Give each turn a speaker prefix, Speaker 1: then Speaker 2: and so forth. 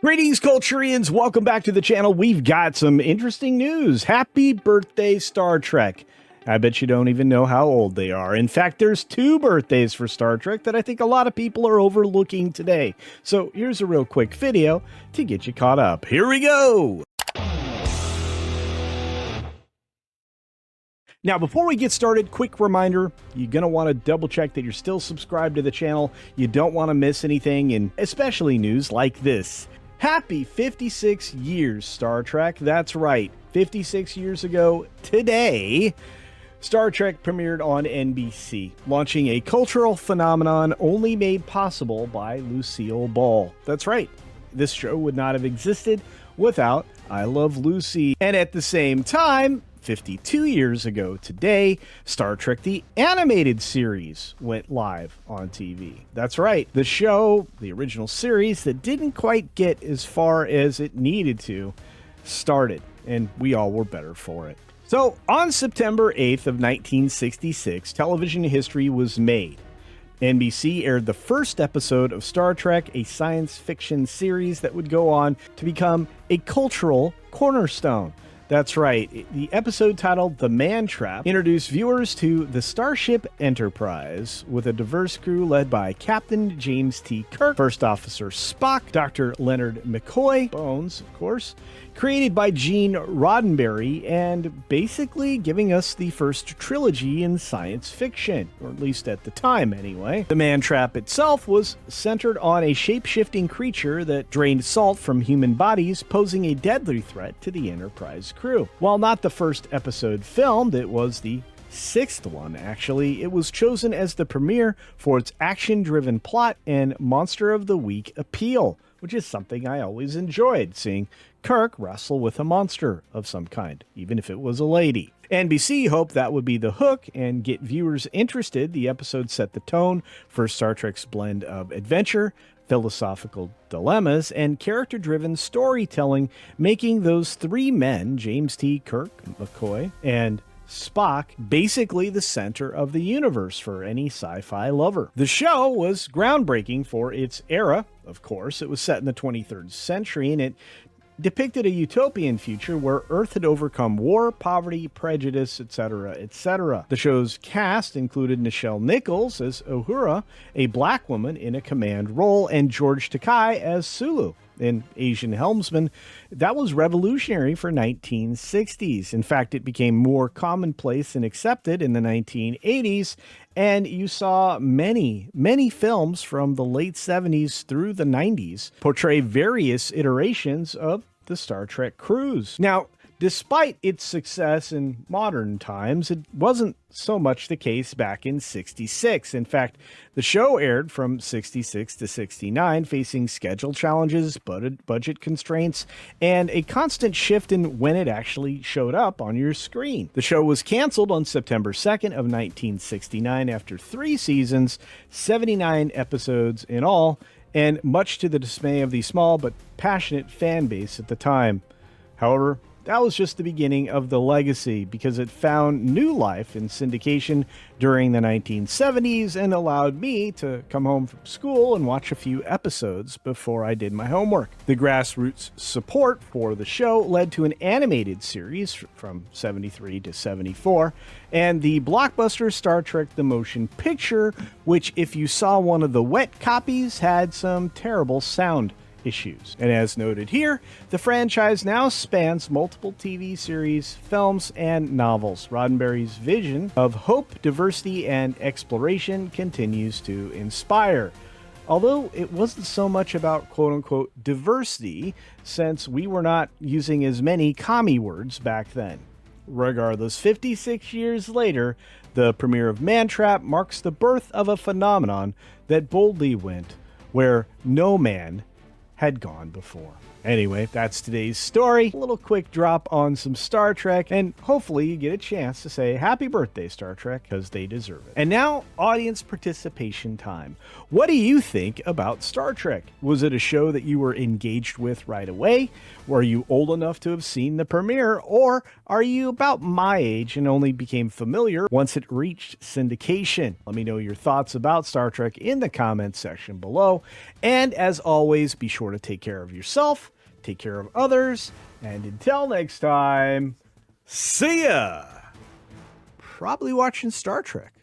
Speaker 1: Greetings, Culturians. Welcome back to the channel. We've got some interesting news. Happy birthday, Star Trek. I bet you don't even know how old they are. In fact, there's 2 birthdays for Star Trek that I think a lot of people are overlooking today. So here's a real quick video to get you caught up. Here we go. Now, before we get started, quick reminder, you're going to want to double check that you're still subscribed to the channel. You don't want to miss anything, and especially news like this. Happy 56 years, Star Trek. That's right. 56 years ago today, Star Trek premiered on NBC, launching a cultural phenomenon only made possible by Lucille Ball. That's right. This show would not have existed without I Love Lucy. And at the same time, 52 years ago today, Star Trek the Animated Series went live on TV. That's right, the show, the original series that didn't quite get as far as it needed to, started, and we all were better for it. So, on September 8th of 1966, television history was made. NBC aired the first episode of Star Trek, a science fiction series that would go on to become a cultural cornerstone. That's right. The episode titled The Man Trap introduced viewers to the Starship Enterprise with a diverse crew led by Captain James T. Kirk, First Officer Spock, Dr. Leonard McCoy, Bones, of course, created by Gene Roddenberry, and basically giving us the first trilogy in science fiction, or at least at the time anyway. The Man Trap itself was centered on a shape-shifting creature that drained salt from human bodies, posing a deadly threat to the Enterprise crew. While not the first episode filmed, it was the 6th one, actually. It was chosen as the premiere for its action-driven plot and Monster of the Week appeal, which is something I always enjoyed, seeing Kirk wrestle with a monster of some kind, even if it was a lady. NBC hoped that would be the hook and get viewers interested. The episode set the tone for Star Trek's blend of adventure, philosophical dilemmas, and character-driven storytelling, making those 3 men, James T. Kirk, McCoy, and Spock, basically the center of the universe for any sci-fi lover. The show was groundbreaking for its era, of course. It was set in the 23rd century, and it depicted a utopian future where Earth had overcome war, poverty, prejudice, etc., etc. The show's cast included Nichelle Nichols as Uhura, a black woman in a command role, and George Takei as Sulu, an Asian helmsman. That was revolutionary for 1960s. In fact, it became more commonplace and accepted in the 1980s, and you saw many films from the late 70s through the 90s portray various iterations of the Star Trek crews. Now, despite its success in modern times, it wasn't so much the case back in '66. In fact, the show aired from '66 to '69, facing schedule challenges, budget constraints, and a constant shift in when it actually showed up on your screen. The show was canceled on September 2nd of 1969 after 3 seasons, 79 episodes in all, and much to the dismay of the small but passionate fan base at the time. However, that was just the beginning of the legacy, because it found new life in syndication during the 1970s and allowed me to come home from school and watch a few episodes before I did my homework. The grassroots support for the show led to an animated series from 73 to 74, and the blockbuster Star Trek The Motion Picture, which, if you saw one of the wet copies, had some terrible sound issues. And as noted here, the franchise now spans multiple TV series, films, and novels. Roddenberry's vision of hope, diversity, and exploration continues to inspire. Although it wasn't so much about quote-unquote diversity, since we were not using as many commie words back then. Regardless, 56 years later, the premiere of Man Trap marks the birth of a phenomenon that boldly went where no man had gone before. Anyway, that's today's story. A little quick drop on some Star Trek, and hopefully you get a chance to say happy birthday, Star Trek, because they deserve it. And now, audience participation time. What do you think about Star Trek? Was it a show that you were engaged with right away? Were you old enough to have seen the premiere? Or are you about my age and only became familiar once it reached syndication? Let me know your thoughts about Star Trek in the comments section below. And as always, be sure sure to take care of yourself, take care of others, and until next time, see ya! Probably watching Star Trek.